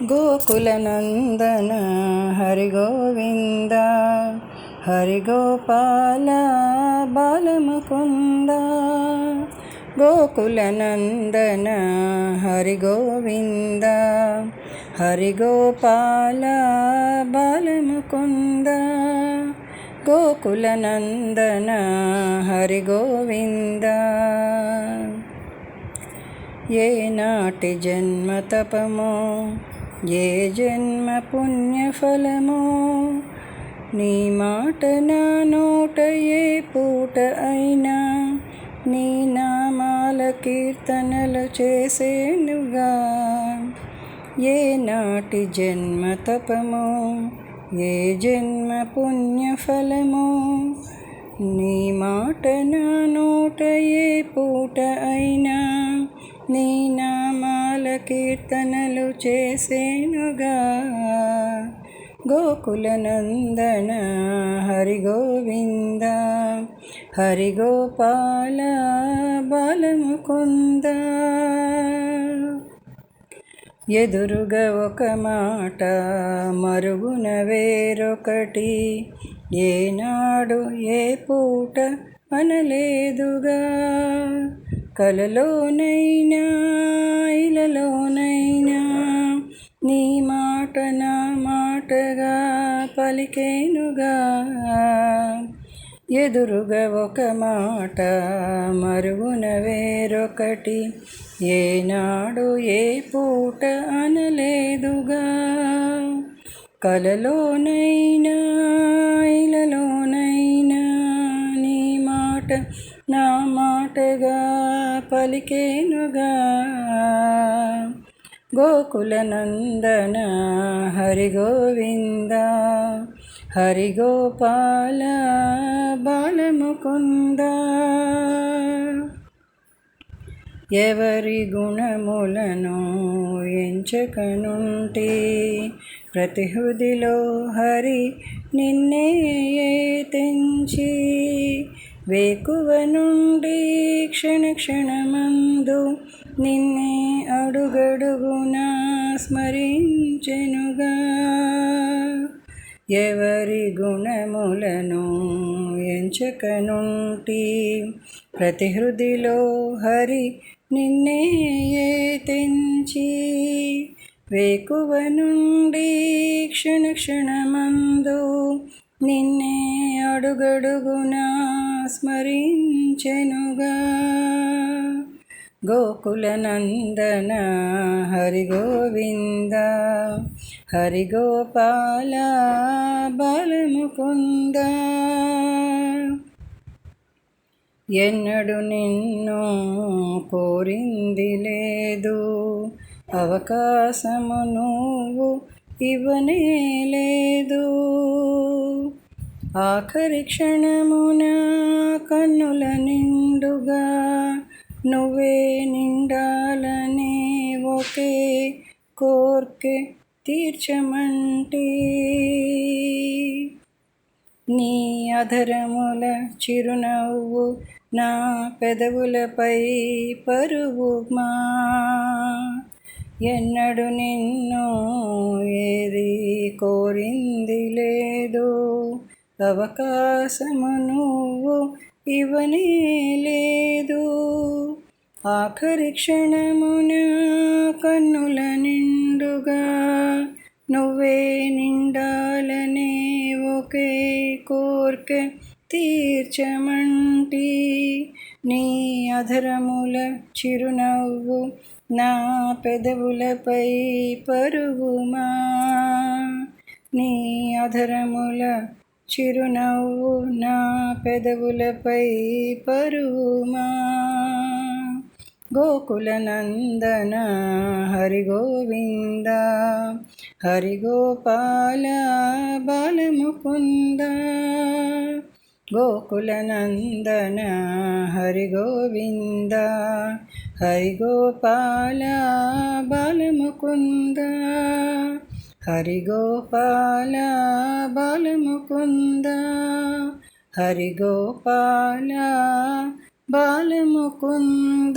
గోకులనందన హరి గోవింద హరి గోపాల బాలముకుంద. గోకులనందన హరి గోవింద హరి గోపాల బాలముకుంద. గోకులనందన హరి గోవింద. ఏ నాటి జన్మ తపమో ఏ జన్మ పుణ్యఫలమో నీ మాట నా నోట ఏ పూట అయినా నీ నామాల కీర్తనలు చేసేనుగా. ఏ నాటి జన్మ తపమో ఏ జన్మ పుణ్యఫలమో నీ మాట నా నోట ఏ పూట అయినా నీ నామాల కీర్తనలు చేసేనుగా. గోకులనందన హరి గోవింద హరి గోపాల బాలముకుంద. ఎదురుగా ఒక మాట మరుగున వేరొకటి ఏనాడు ఏ పూట అనలేదుగా. కలలోనైనా ఇలలోనైనా నీ మాట నా మాటగా పలికేనుగా. ఎదురుగా ఒక మాట మరుగున వేరొకటి ఏనాడు ఏ పూట అనలేదుగా. కలలోనైనా ఇలలోనైనా నీ మాట నా మాటగా పలికేనుగా. గోకులనందన హరి గోవింద హరి గోపాల బాలముకుంద. ఎవరి గుణములను ఎంచకనుంటి ప్రతి హృదిలో హరి నిన్నే తెంచి వేకువ నుండి క్షణ క్షణమందు నిన్నే అడుగడుగునా స్మరించెనుగా. ఎవరి గుణములను ఎంచకనుంటి ప్రతి హృదిలో హరి నిన్నే తెంచి వేకువ నుండి క్షణ క్షణమందు నిన్నే అడుగడుగునా స్మరించెనుగా. గోకులనందన హరి గోవింద హరి గోపాల బాలముకుంద. ఎన్నడు నిన్ను కోరింది లేదు అవకాశము నువ్వు ఇవ్వనే లేదు. ఆఖరి క్షణమున కన్నుల నిండుగా నువ్వే నిండాలనే ఒకే కోర్కె తీర్చమంటే నీ అధరముల చిరునవ్వు నా పెదవులపై పరువుమా. ఎన్నడు నిన్ను ఏది కోరింది లేదు అవకాశము నువ్వు ఇవ్వనే లేదు. ఆఖరి క్షణమున కన్నుల నిండుగా నువ్వే నిండాలనే ఒకే కోర్కె తీర్చమంటి నీ అధరముల చిరునవ్వు నా పెదవులపై పరువుమా. నీ అధరముల చిరునవ్వు నా పెదవులపై పరువుమా. గోకులనందన హరి గోవింద హరి గోపాల బాలముకుంద. గోకులనందన హరి గోవింద హరి గోపాల బాలముకుంద. హరి గోపాల బాలముకుంద హరి గోపాల బాలముకుంద.